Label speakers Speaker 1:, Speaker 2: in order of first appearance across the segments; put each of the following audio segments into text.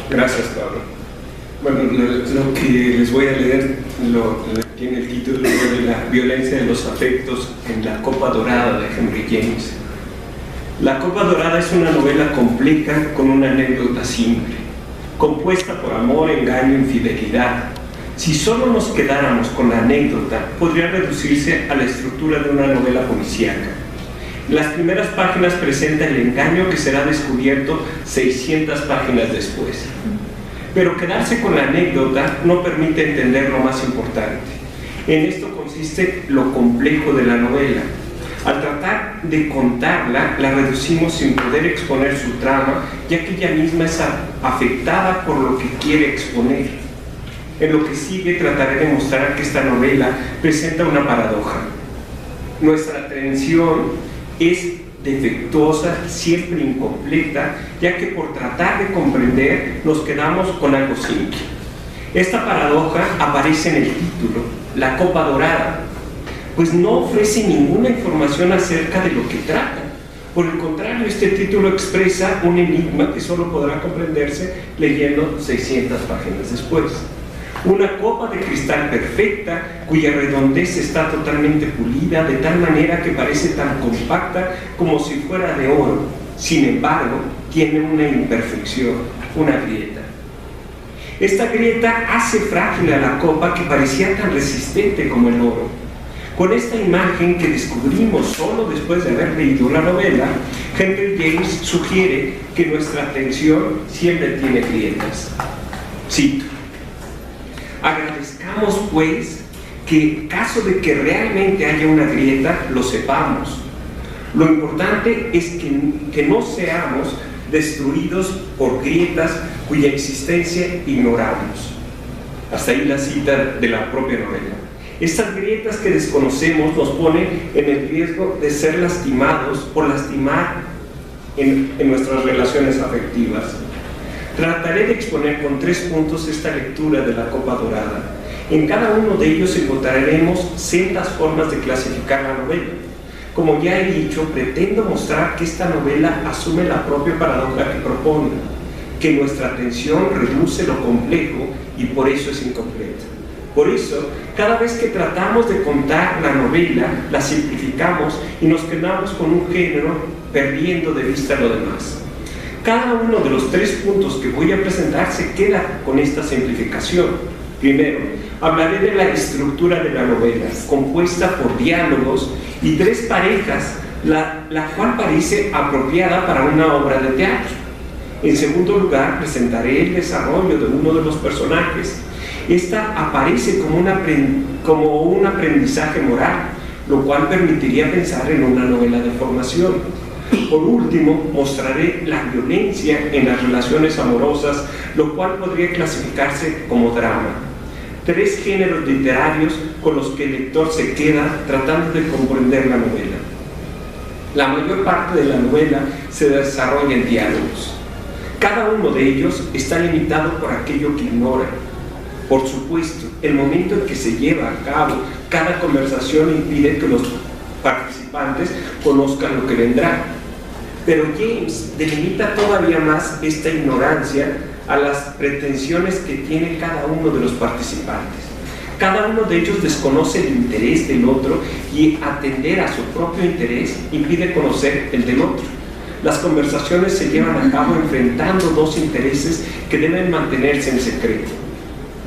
Speaker 1: Gracias, Pablo. Bueno, lo que les voy a leer tiene el título de La violencia de los afectos en la Copa Dorada de Henry James. La Copa Dorada es una novela compleja con una anécdota simple, compuesta por amor, engaño, infidelidad. Si solo nos quedáramos con la anécdota, podría reducirse a la estructura de una novela policíaca. Las primeras páginas presentan el engaño que será descubierto 600 páginas después. Pero quedarse con la anécdota no permite entender lo más importante. En esto consiste lo complejo de la novela. Al tratar de contarla, la reducimos sin poder exponer su trama, ya que ella misma es afectada por lo que quiere exponer. En lo que sigue trataré de mostrar que esta novela presenta una paradoja. Nuestra atención es defectuosa, siempre incompleta, ya que por tratar de comprender nos quedamos con algo simple. Esta paradoja aparece en el título, La Copa Dorada, pues no ofrece ninguna información acerca de lo que trata. Por el contrario, este título expresa un enigma que solo podrá comprenderse leyendo 600 páginas después. Una copa de cristal perfecta, cuya redondez está totalmente pulida, de tal manera que parece tan compacta como si fuera de oro. Sin embargo, tiene una imperfección, una grieta. Esta grieta hace frágil a la copa que parecía tan resistente como el oro. Con esta imagen que descubrimos solo después de haber leído la novela, Henry James sugiere que nuestra atención siempre tiene grietas. Cito: agradezcamos, pues, que en caso de que realmente haya una grieta, lo sepamos. Lo importante es que no seamos destruidos por grietas cuya existencia ignoramos. Hasta ahí la cita de la propia novela. Estas grietas que desconocemos nos ponen en el riesgo de ser lastimados o lastimar en nuestras relaciones afectivas. Trataré de exponer con 3 puntos esta lectura de la Copa Dorada. En cada uno de ellos encontraremos sendas formas de clasificar la novela. Como ya he dicho, pretendo mostrar que esta novela asume la propia paradoja que propone, que nuestra atención reduce lo complejo y por eso es incompleta. Por eso, cada vez que tratamos de contar la novela, la simplificamos y nos quedamos con un género, perdiendo de vista lo demás. Cada uno de los 3 puntos que voy a presentar se queda con esta simplificación. Primero, hablaré de la estructura de la novela, compuesta por diálogos y 3 parejas, la cual parece apropiada para una obra de teatro. En segundo lugar, presentaré el desarrollo de uno de los personajes. Esta aparece como un aprendizaje moral, lo cual permitiría pensar en una novela de formación. Por último, mostraré la violencia en las relaciones amorosas, lo cual podría clasificarse como drama. 3 géneros literarios con los que el lector se queda tratando de comprender la novela. La mayor parte de la novela se desarrolla en diálogos. Cada uno de ellos está limitado por aquello que ignora. Por supuesto, el momento en que se lleva a cabo cada conversación impide que los participantes conozcan lo que vendrá. Pero James delimita todavía más esta ignorancia a las pretensiones que tiene cada uno de los participantes. Cada uno de ellos desconoce el interés del otro y atender a su propio interés impide conocer el del otro. Las conversaciones se llevan a cabo enfrentando 2 intereses que deben mantenerse en secreto.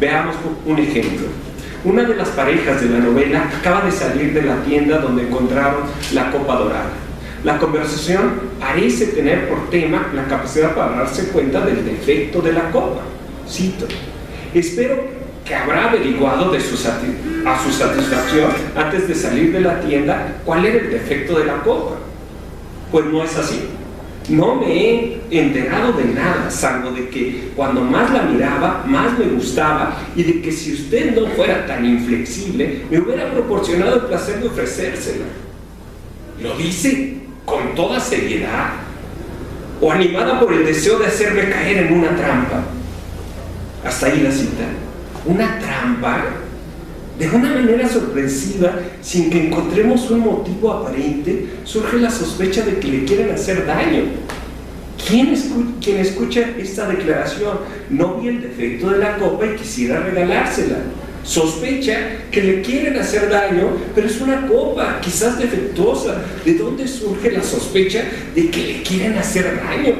Speaker 1: Veamos un ejemplo. Una de las parejas de la novela acaba de salir de la tienda donde encontraron la Copa Dorada. La conversación parece tener por tema la capacidad para darse cuenta del defecto de la copa. Cito: espero que habrá averiguado a su satisfacción antes de salir de la tienda cuál era el defecto de la copa. Pues no es así. No me he enterado de nada, salvo de que cuando más la miraba, más me gustaba, y de que si usted no fuera tan inflexible, me hubiera proporcionado el placer de ofrecérsela. ¿Lo dice con toda seriedad o animada por el deseo de hacerme caer en una trampa? Hasta ahí la cita. ¿Una trampa? De una manera sorpresiva, sin que encontremos un motivo aparente, surge la sospecha de que le quieren hacer daño. Quien escucha esta declaración no ve el defecto de la copa y quisiera regalársela. Sospecha que le quieren hacer daño, pero es una copa, quizás defectuosa. ¿De dónde surge la sospecha de que le quieren hacer daño?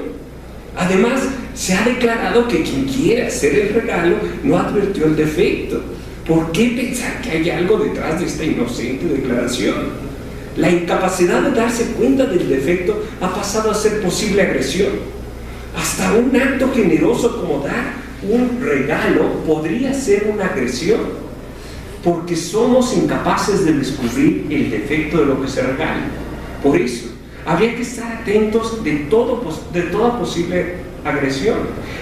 Speaker 1: Además, se ha declarado que quien quiere hacer el regalo no advirtió el defecto. ¿Por qué pensar que hay algo detrás de esta inocente declaración? La incapacidad de darse cuenta del defecto ha pasado a ser posible agresión. Hasta un acto generoso como dar un regalo podría ser una agresión, porque somos incapaces de descubrir el defecto de lo que se regala. Por eso, habría que estar atentos de toda posible agresión.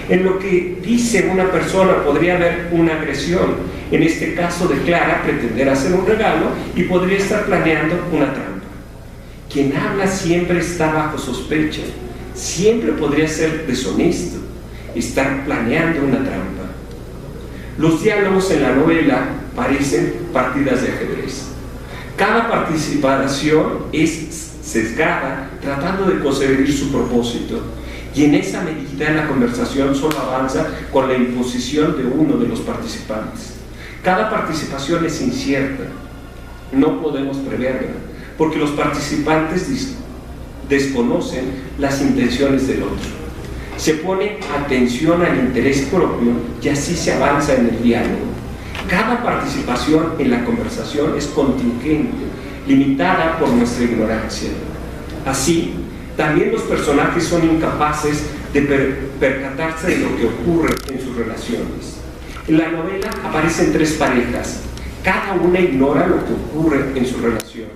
Speaker 1: En lo que dice una persona podría haber una agresión. En este caso declara pretender hacer un regalo y podría estar planeando una trampa. Quien habla siempre está bajo sospecha, siempre podría ser deshonesto, estar planeando una trampa. Los diálogos en la novela parecen partidas de ajedrez. Cada participación es sesgada, tratando de conseguir su propósito, y en esa medida la conversación solo avanza con la imposición de uno de los participantes. Cada participación es incierta, no podemos preverla, porque los participantes desconocen las intenciones del otro. Se pone atención al interés propio y así se avanza en el diálogo. Cada participación en la conversación es contingente, limitada por nuestra ignorancia. Así, también los personajes son incapaces de percatarse de lo que ocurre en sus relaciones. En la novela aparecen 3 parejas. Cada una ignora lo que ocurre en su relación.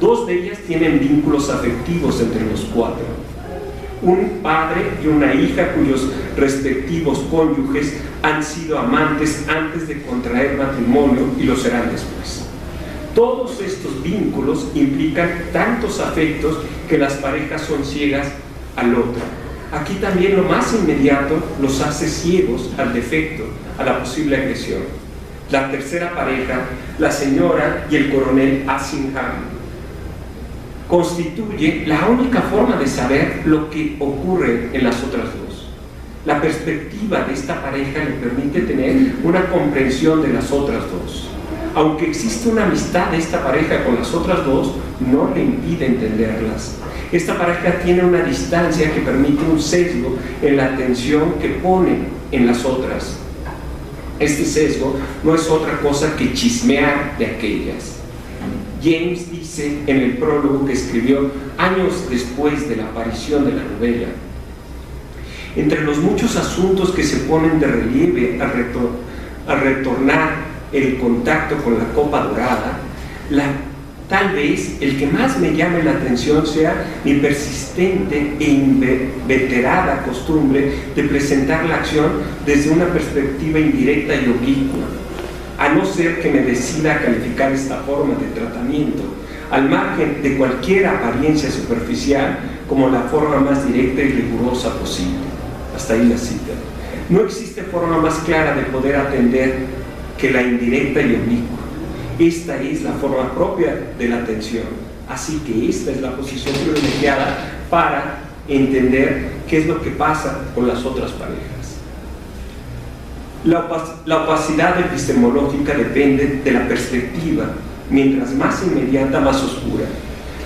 Speaker 1: 2 de ellas tienen vínculos afectivos entre los 4. Un padre y una hija cuyos respectivos cónyuges han sido amantes antes de contraer matrimonio y lo serán después. Todos estos vínculos implican tantos afectos que las parejas son ciegas al otro. Aquí también lo más inmediato los hace ciegos al defecto, a la posible agresión. La tercera pareja, la señora y el coronel Assingham, constituye la única forma de saber lo que ocurre en las otras 2. La perspectiva de esta pareja le permite tener una comprensión de las otras 2. Aunque existe una amistad de esta pareja con las otras 2, no le impide entenderlas. Esta pareja tiene una distancia que permite un sesgo en la atención que pone en las otras. Este sesgo no es otra cosa que chismear de aquellas. James dice en el prólogo que escribió años después de la aparición de la novela: entre los muchos asuntos que se ponen de relieve al retornar el contacto con la copa dorada, tal vez el que más me llame la atención sea mi persistente e inveterada costumbre de presentar la acción desde una perspectiva indirecta y oblicua, a no ser que me decida a calificar esta forma de tratamiento, al margen de cualquier apariencia superficial, como la forma más directa y rigurosa posible. Hasta ahí la cita. No existe forma más clara de poder atender que la indirecta y oblicua. Esta es la forma propia de la atención. Así que esta es la posición privilegiada para entender qué es lo que pasa con las otras parejas. La opacidad epistemológica depende de la perspectiva. Mientras más inmediata, más oscura.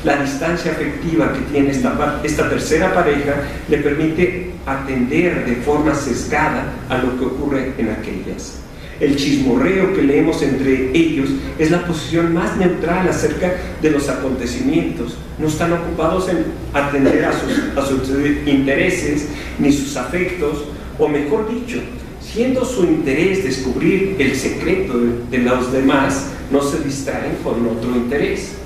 Speaker 1: La distancia afectiva que tiene esta tercera pareja le permite atender de forma sesgada a lo que ocurre en aquellas. El chismorreo que leemos entre ellos es la posición más neutral acerca de los acontecimientos. No están ocupados en atender a sus intereses ni sus afectos, o mejor dicho, siendo su interés descubrir el secreto de los demás, no se distraen con otro interés.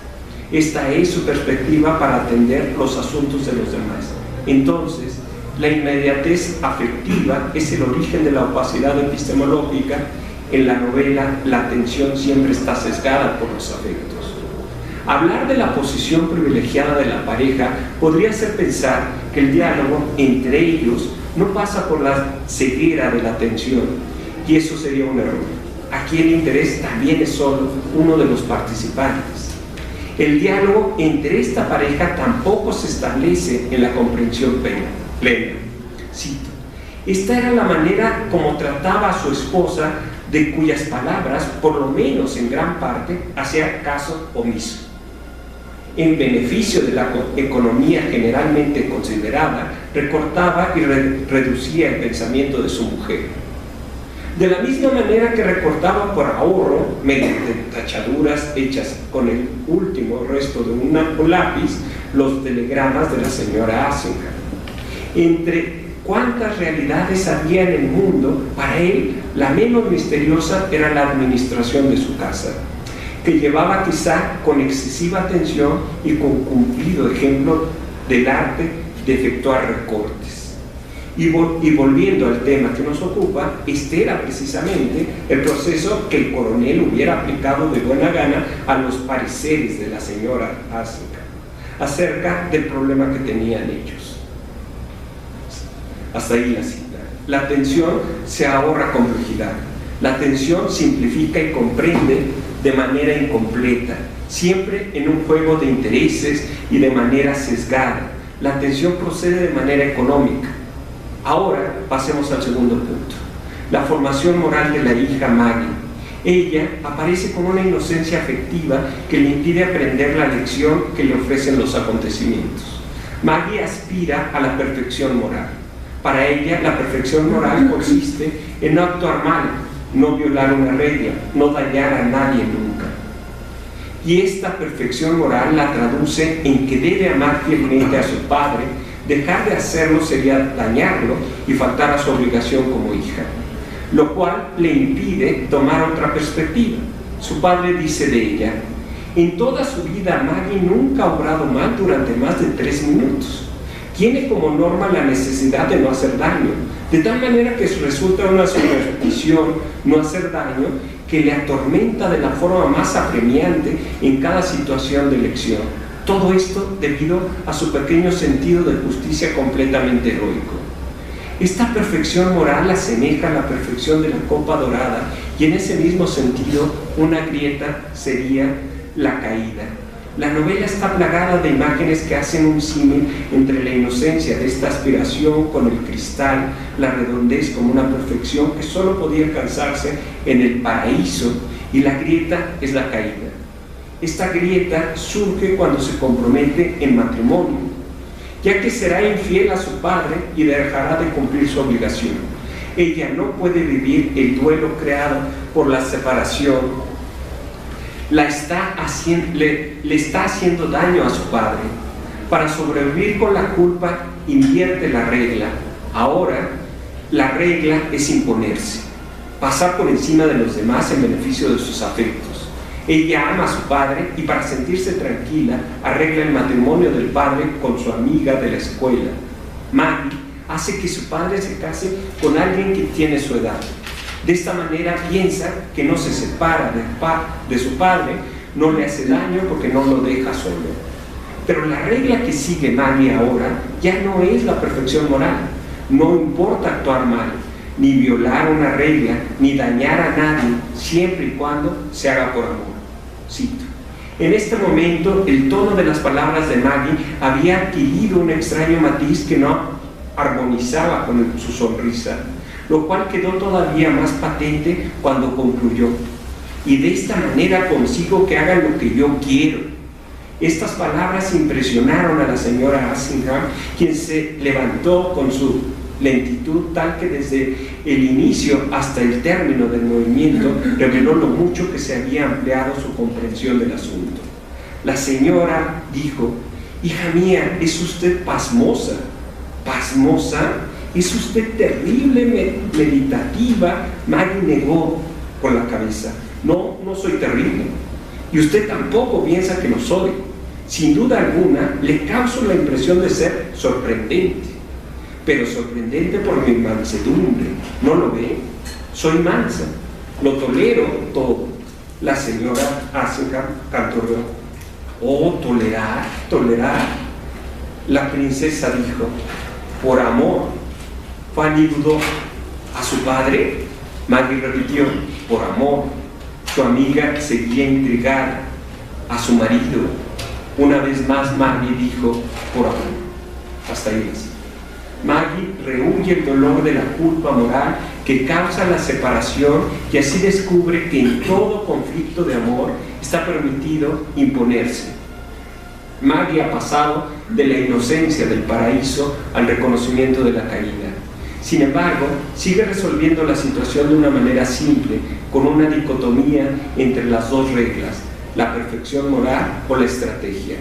Speaker 1: Esta es su perspectiva para atender los asuntos de los demás. Entonces, la inmediatez afectiva es el origen de la opacidad epistemológica. En la novela, la atención siempre está sesgada por los afectos. Hablar de la posición privilegiada de la pareja podría hacer pensar que el diálogo entre ellos no pasa por la ceguera de la atención, y eso sería un error. Aquí el interés también es solo uno de los participantes. El diálogo entre esta pareja tampoco se establece en la comprensión plena. plena. Cito: esta era la manera como trataba a su esposa, de cuyas palabras, por lo menos en gran parte, hacía caso omiso. En beneficio de la economía generalmente considerada, recortaba y reducía el pensamiento de su mujer. De la misma manera que recortaba por ahorro, mediante tachaduras hechas con el último resto de un lápiz, los telegramas de la señora Assingham. Entre cuántas realidades había en el mundo, para él la menos misteriosa era la administración de su casa, que llevaba quizá con excesiva atención y con cumplido ejemplo del arte de efectuar recortes. Y volviendo al tema que nos ocupa, este era precisamente el proceso que el coronel hubiera aplicado de buena gana a los pareceres de la señora Assingham acerca del problema que tenían ellos. Hasta ahí la cita. La atención se ahorra complejidad. La atención simplifica y comprende de manera incompleta, siempre en un juego de intereses y de manera sesgada. La atención procede de manera económica. Ahora pasemos al segundo punto: la formación moral de la hija Maggie. Ella aparece con una inocencia afectiva que le impide aprender la lección que le ofrecen los acontecimientos. Maggie aspira a la perfección moral. Para ella, la perfección moral consiste en no actuar mal, no violar una regla, no dañar a nadie nunca. Y esta perfección moral la traduce en que debe amar fielmente a su padre. Dejar de hacerlo sería dañarlo y faltar a su obligación como hija, lo cual le impide tomar otra perspectiva. Su padre dice de ella: en toda su vida Maggie nunca ha obrado mal durante más de 3 minutos. Tiene como norma la necesidad de no hacer daño, de tal manera que resulta una superstición no hacer daño que le atormenta de la forma más apremiante en cada situación de elección. Todo esto debido a su pequeño sentido de justicia completamente heroico. Esta perfección moral asemeja a la perfección de la copa dorada, y en ese mismo sentido una grieta sería la caída. La novela está plagada de imágenes que hacen un símil entre la inocencia de esta aspiración con el cristal, la redondez como una perfección que solo podía alcanzarse en el paraíso, y la grieta es la caída. Esta grieta surge cuando se compromete en matrimonio, ya que será infiel a su padre y dejará de cumplir su obligación. Ella no puede vivir el duelo creado por la separación. Le está haciendo daño a su padre. Para sobrevivir con la culpa, invierte la regla. Ahora, la regla es imponerse, pasar por encima de los demás en beneficio de sus afectos. Ella ama a su padre y, para sentirse tranquila, arregla el matrimonio del padre con su amiga de la escuela. Maggie hace que su padre se case con alguien que tiene su edad. De esta manera piensa que no se separa de su padre, no le hace daño porque no lo deja solo. Pero la regla que sigue Maggie ahora ya no es la perfección moral. No importa actuar mal, ni violar una regla, ni dañar a nadie, siempre y cuando se haga por amor. Cito: en este momento el tono de las palabras de Maggie había adquirido un extraño matiz que no armonizaba con su sonrisa, lo cual quedó todavía más patente cuando concluyó: y de esta manera consigo que hagan lo que yo quiero. Estas palabras impresionaron a la señora Assingham, quien se levantó con su lentitud tal que desde el inicio hasta el término del movimiento reveló lo mucho que se había ampliado su comprensión del asunto. La señora dijo: hija mía, es usted pasmosa. ¿Pasmosa? ¿Es usted terrible, meditativa? Maggie negó con la cabeza: no, no soy terrible. Y usted tampoco piensa que lo soy. Sin duda alguna, le causo la impresión de ser sorprendente. Pero sorprendente por mi mansedumbre. ¿No lo ve? Soy mansa. Lo tolero todo. La señora Assingham canturreó: oh, tolerar, tolerar. La princesa dijo: por amor. Fanny dudó: ¿a su padre? Maggie repitió: por amor. Su amiga seguía intrigada: a su marido. Una vez más Maggie dijo: por amor. Hasta ahí. Maggie rehúye el dolor de la culpa moral que causa la separación y así descubre que en todo conflicto de amor está permitido imponerse. Maggie ha pasado de la inocencia del paraíso al reconocimiento de la caída. Sin embargo, sigue resolviendo la situación de una manera simple, con una dicotomía entre las dos reglas, la perfección moral o la estrategia.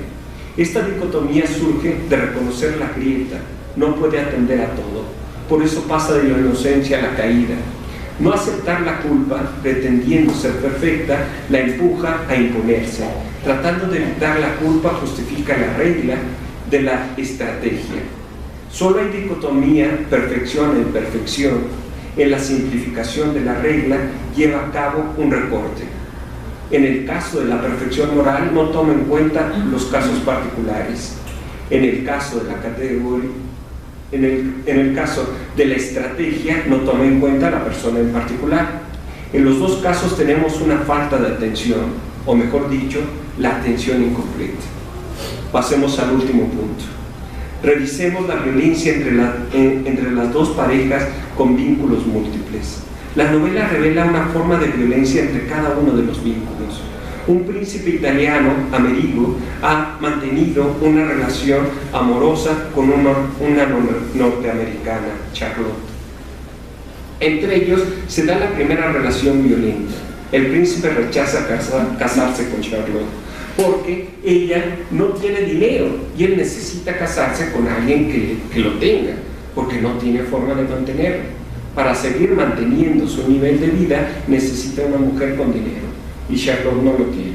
Speaker 1: Esta dicotomía surge de reconocer la grieta, no puede atender a todo, por eso pasa de la inocencia a la caída. No aceptar la culpa, pretendiendo ser perfecta, la empuja a imponerse. Tratando de evitar la culpa justifica la regla de la estrategia. Solo hay dicotomía, perfección e imperfección. En la simplificación de la regla lleva a cabo un recorte. En el caso de la perfección moral no toma en cuenta los casos particulares. En el caso de la categoría, en el caso de la estrategia no toma en cuenta a la persona en particular. En los dos casos tenemos una falta de atención, o mejor dicho, la atención incompleta. Pasemos al último punto. Revisemos la violencia entre las dos parejas con vínculos múltiples. La novela revela una forma de violencia entre cada uno de los vínculos. Un príncipe italiano, Amerigo, ha mantenido una relación amorosa con una norteamericana, Charlotte. Entre ellos se da la primera relación violenta. El príncipe rechaza casarse con Charlotte porque ella no tiene dinero y él necesita casarse con alguien que lo tenga, porque no tiene forma de mantenerlo. Para seguir manteniendo su nivel de vida necesita una mujer con dinero y Charlotte no lo tiene.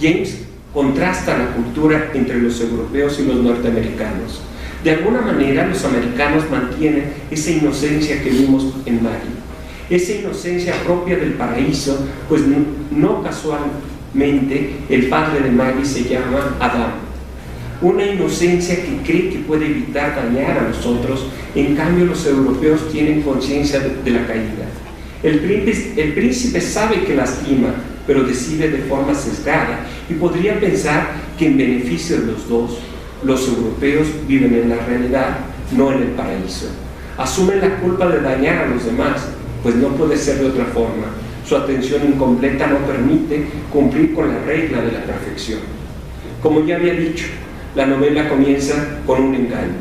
Speaker 1: James contrasta la cultura entre los europeos y los norteamericanos. De alguna manera los americanos mantienen esa inocencia que vimos en Maggie, esa inocencia propia del paraíso, pues no casualmente el padre de Maggie se llama Adán. Una inocencia que cree que puede evitar dañar a los otros. En cambio los europeos tienen conciencia de la caída. El príncipe sabe que lastima, pero decide de forma sesgada y podría pensar que en beneficio de los dos, los europeos viven en la realidad, no en el paraíso. Asumen la culpa de dañar a los demás, pues no puede ser de otra forma. Su atención incompleta no permite cumplir con la regla de la perfección. Como ya había dicho, la novela comienza con un engaño.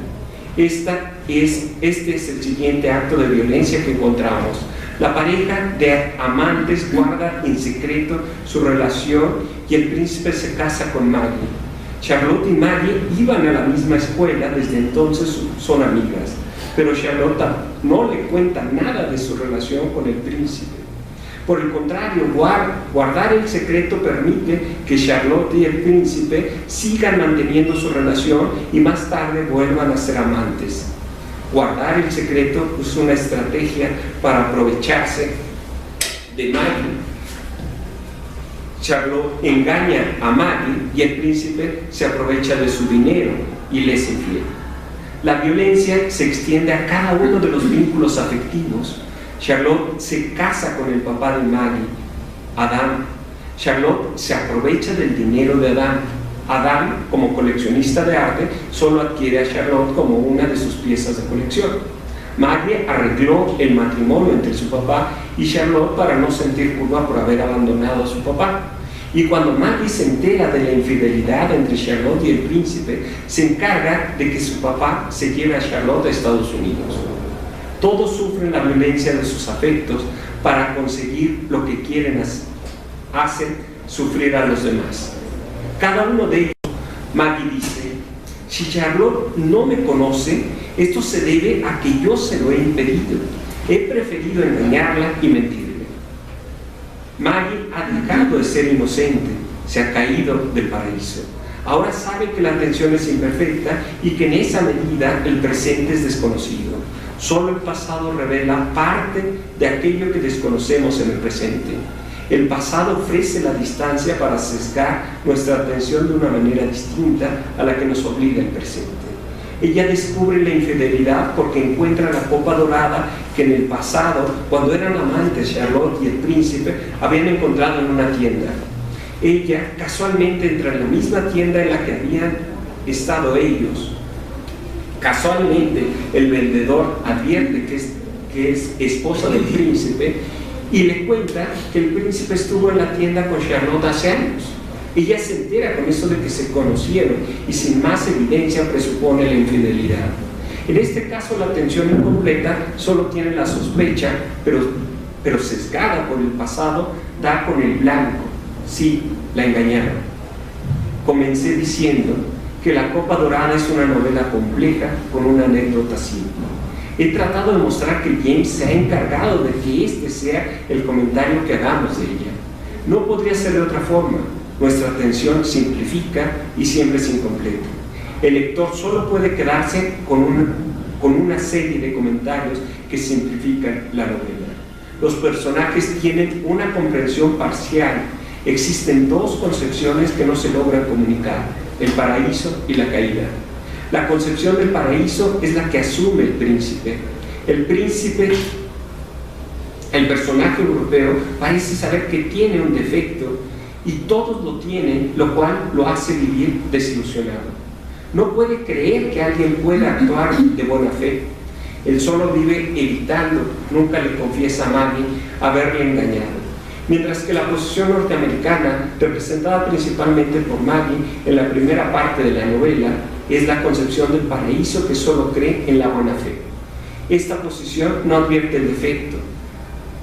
Speaker 1: Este es el siguiente acto de violencia que encontramos. La pareja de amantes guarda en secreto su relación y el príncipe se casa con Maggie. Charlotte y Maggie iban a la misma escuela, desde entonces son amigas, pero Charlotte no le cuenta nada de su relación con el príncipe. Por el contrario, guardar el secreto permite que Charlotte y el príncipe sigan manteniendo su relación y más tarde vuelvan a ser amantes. Guardar el secreto es una estrategia para aprovecharse de Maggie. Charlotte engaña a Maggie y el príncipe se aprovecha de su dinero y le es infiel. La violencia se extiende a cada uno de los vínculos afectivos. Charlotte se casa con el papá de Maggie, Adán. Charlotte se aprovecha del dinero de Adán. Adán, como coleccionista de arte, solo adquiere a Charlotte como una de sus piezas de colección. Maggie arregló el matrimonio entre su papá y Charlotte para no sentir culpa por haber abandonado a su papá. Y cuando Maggie se entera de la infidelidad entre Charlotte y el príncipe, se encarga de que su papá se lleve a Charlotte a Estados Unidos. Todos sufren la violencia de sus afectos para conseguir lo que quieren, hacen sufrir a los demás. Cada uno de ellos, Maggie dice, si Charlotte no me conoce, esto se debe a que yo se lo he impedido. He preferido engañarla y mentirle. Maggie ha dejado de ser inocente, se ha caído del paraíso. Ahora sabe que la atención es imperfecta y que en esa medida el presente es desconocido. Solo el pasado revela parte de aquello que desconocemos en el presente. El pasado ofrece la distancia para sesgar nuestra atención de una manera distinta a la que nos obliga el presente. Ella descubre la infidelidad porque encuentra la copa dorada que en el pasado, cuando eran amantes Charlotte y el príncipe, habían encontrado en una tienda. Ella casualmente entra en la misma tienda en la que habían estado ellos. Casualmente, el vendedor advierte que es esposa del príncipe y le cuenta que el príncipe estuvo en la tienda con Charlotte hace años. Ella se entera con eso de que se conocieron y sin más evidencia presupone la infidelidad. En este caso, la atención incompleta solo tiene la sospecha, pero sesgada por el pasado, da con el blanco. Sí, la engañaron. Comencé diciendo que La Copa Dorada es una novela compleja con una anécdota simple. He tratado de mostrar que James se ha encargado de que este sea el comentario que hagamos de ella. No podría ser de otra forma. Nuestra atención simplifica y siempre es incompleta. El lector solo puede quedarse con una serie de comentarios que simplifican la novela. Los personajes tienen una comprensión parcial. Existen dos concepciones que no se logran comunicar: el paraíso y la caída. La concepción del paraíso es la que asume el príncipe. El personaje europeo, parece saber que tiene un defecto y todos lo tienen, lo cual lo hace vivir desilusionado. No puede creer que alguien pueda actuar de buena fe. Él solo vive evitando, nunca le confiesa a Maggie haberle engañado. Mientras que la posición norteamericana, representada principalmente por Maggie en la primera parte de la novela, es la concepción del paraíso que solo cree en la buena fe. Esta posición no advierte el defecto.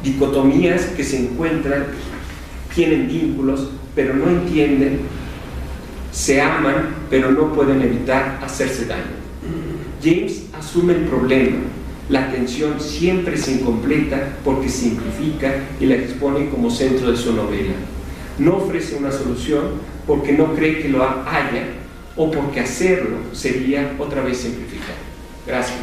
Speaker 1: Dicotomías que se encuentran, tienen vínculos, pero no entienden, se aman, pero no pueden evitar hacerse daño. James asume el problema. La atención siempre es incompleta porque simplifica y la expone como centro de su novela. No ofrece una solución porque no cree que lo haya o porque hacerlo sería otra vez simplificar. Gracias.